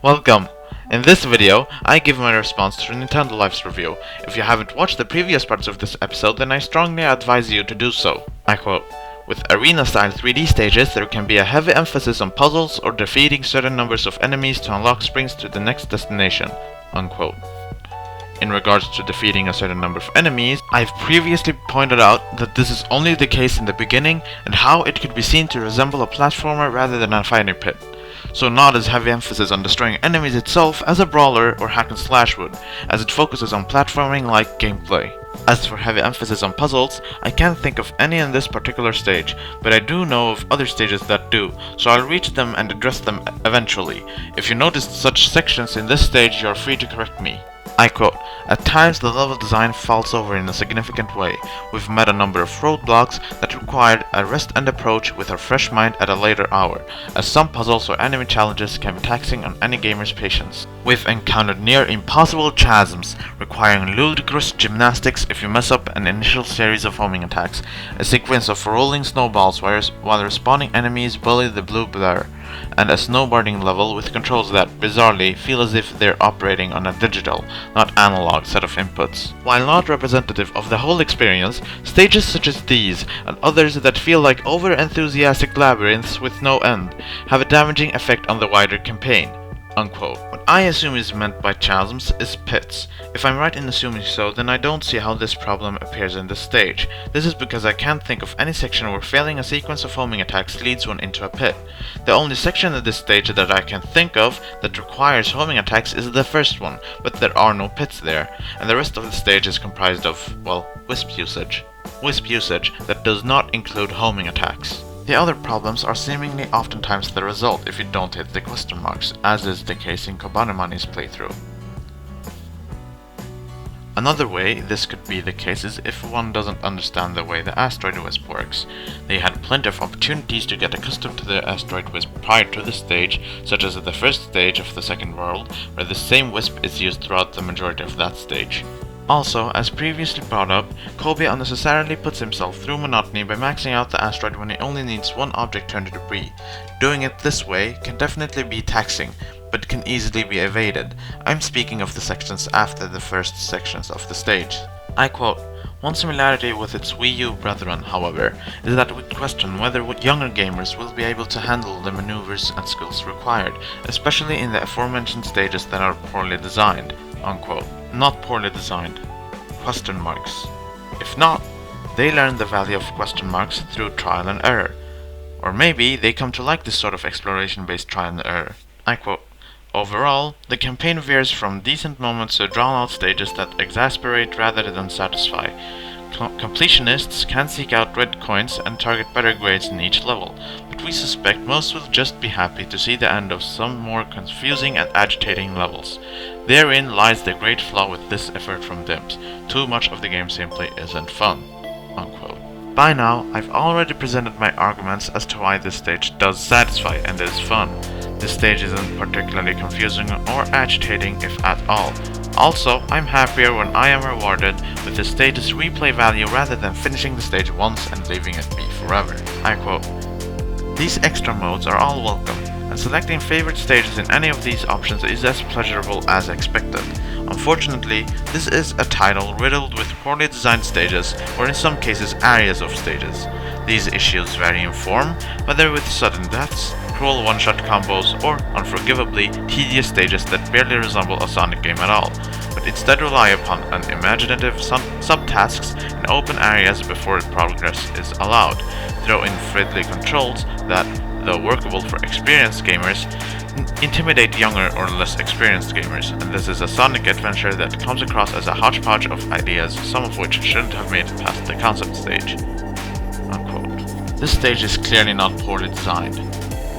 Welcome! In this video, I give my response to Nintendolife's review. If you haven't watched the previous parts of this episode, then I strongly advise you to do so. I quote, "With arena-style 3D stages, there can be a heavy emphasis on puzzles or defeating certain numbers of enemies to unlock springs to the next destination." Unquote. In regards to defeating a certain number of enemies, I've previously pointed out that this is only the case in the beginning and how it could be seen to resemble a platformer rather than a fighting pit. So not as heavy emphasis on destroying enemies itself as a brawler or hack and slash would, as it focuses on platforming-like gameplay. As for heavy emphasis on puzzles, I can't think of any in this particular stage, but I do know of other stages that do, so I'll reach them and address them eventually. If you noticed such sections in this stage, you are free to correct me. I quote, "At times the level design falls over in a significant way. We've met a number of roadblocks that required a rest and approach with a fresh mind at a later hour, as some puzzles or enemy challenges can be taxing on any gamer's patience. We've encountered near impossible chasms, requiring ludicrous gymnastics if you mess up an initial series of homing attacks, a sequence of rolling snowballs while respawning enemies bully the blue blur, and a snowboarding level with controls that, bizarrely, feel as if they're operating on a digital, not analog set of inputs. While not representative of the whole experience, stages such as these, and others that feel like over-enthusiastic labyrinths with no end, have a damaging effect on the wider campaign." Unquote. What I assume is meant by chasms is pits. If I'm right in assuming so, then I don't see how this problem appears in this stage. This is because I can't think of any section where failing a sequence of homing attacks leads one into a pit. The only section of this stage that I can think of that requires homing attacks is the first one, but there are no pits there, and the rest of the stage is comprised of, well, wisp usage. Wisp usage that does not include homing attacks. The other problems are seemingly oftentimes the result if you don't hit the question marks, as is the case in Kobanimani's playthrough. Another way this could be the case is if one doesn't understand the way the asteroid wisp works. They had plenty of opportunities to get accustomed to the asteroid wisp prior to this stage, such as at the first stage of the second world, where the same wisp is used throughout the majority of that stage. Also, as previously brought up, Kobe unnecessarily puts himself through monotony by maxing out the asteroid when he only needs one object turned to debris. Doing it this way can definitely be taxing, but can easily be evaded. I'm speaking of the sections after the first sections of the stage. I quote, "One similarity with its Wii U brethren, however, is that we question whether younger gamers will be able to handle the maneuvers and skills required, especially in the aforementioned stages that are poorly designed." Unquote. Not poorly designed. Question marks. If not, they learn the value of question marks through trial and error. Or maybe they come to like this sort of exploration-based trial and error. I quote, "Overall, the campaign veers from decent moments to drawn-out stages that exasperate rather than satisfy. Completionists can seek out red coins and target better grades in each level, but we suspect most will just be happy to see the end of some more confusing and agitating levels. Therein lies the great flaw with this effort from Dimps. Too much of the game's gameplay isn't fun." Unquote. By now, I've already presented my arguments as to why this stage does satisfy and is fun. This stage isn't particularly confusing or agitating, if at all. Also, I'm happier when I am rewarded with the stage's replay value rather than finishing the stage once and leaving it be forever. I quote, "These extra modes are all welcome, and selecting favorite stages in any of these options is as pleasurable as expected. Unfortunately, this is a title riddled with poorly designed stages, or in some cases areas of stages. These issues vary in form, whether with sudden deaths, cruel one-shot combos, or unforgivably tedious stages that barely resemble a Sonic game at all, but instead rely upon unimaginative subtasks in open areas before progress is allowed. Throw in friendly controls that, though workable for experienced gamers, intimidate younger or less experienced gamers, and this is a Sonic adventure that comes across as a hodgepodge of ideas, some of which shouldn't have made it past the concept stage." Unquote. This stage is clearly not poorly designed.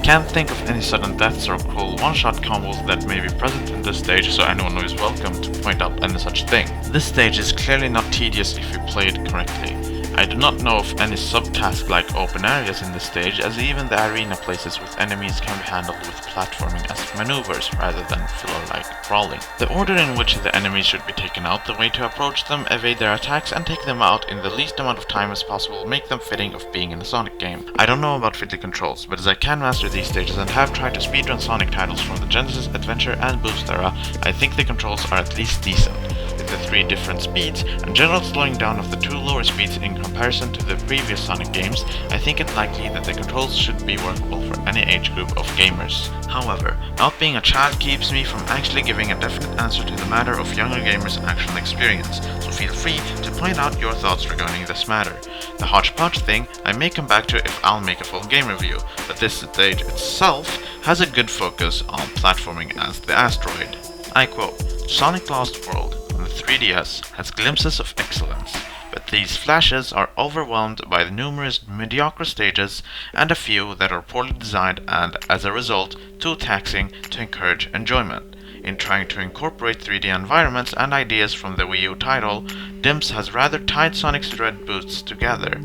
Can't think of any sudden deaths or cruel one-shot combos that may be present in this stage, so anyone is welcome to point out any such thing. This stage is clearly not tedious if you play it correctly. I do not know of any subtask-like open areas in this stage, as even the arena places with enemies can be handled with platforming as maneuvers rather than filler-like crawling. The order in which the enemies should be taken out, the way to approach them, evade their attacks, and take them out in the least amount of time as possible make them fitting of being in a Sonic game. I don't know about fiddly controls, but as I can master these stages and have tried to speedrun Sonic titles from the Genesis, Adventure, and Boost era, I think the controls are at least decent. With the 3 different speeds and general slowing down of the 2 lower speeds in comparison to the previous Sonic games, I think it likely that the controls should be workable for any age group of gamers. However, not being a child keeps me from actually giving a definite answer to the matter of younger gamers' actual experience, so feel free to point out your thoughts regarding this matter. The hodgepodge thing I may come back to if I'll make a full game review, but this stage itself has a good focus on platforming as the asteroid. I quote, "Sonic Lost World on the 3DS has glimpses of excellence, but these flashes are overwhelmed by the numerous mediocre stages and a few that are poorly designed and, as a result, too taxing to encourage enjoyment. In trying to incorporate 3D environments and ideas from the Wii U title, Dimps has rather tied Sonic's dread boots together,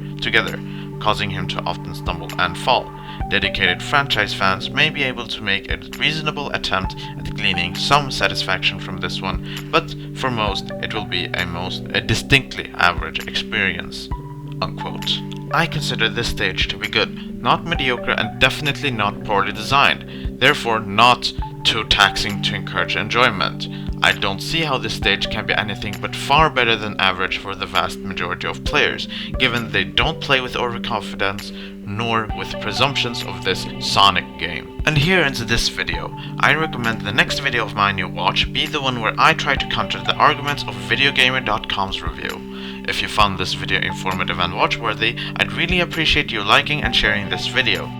causing him to often stumble and fall. Dedicated franchise fans may be able to make a reasonable attempt at gleaning some satisfaction from this one, but for most it will be a distinctly average experience." Unquote. I consider this stage to be good, not mediocre and definitely not poorly designed, therefore not too taxing to encourage enjoyment. I don't see how this stage can be anything but far better than average for the vast majority of players, given they don't play with overconfidence nor with presumptions of this Sonic game. And here ends this video. I recommend the next video of mine you watch be the one where I try to counter the arguments of videogamer.com's review. If you found this video informative and watchworthy, I'd really appreciate you liking and sharing this video.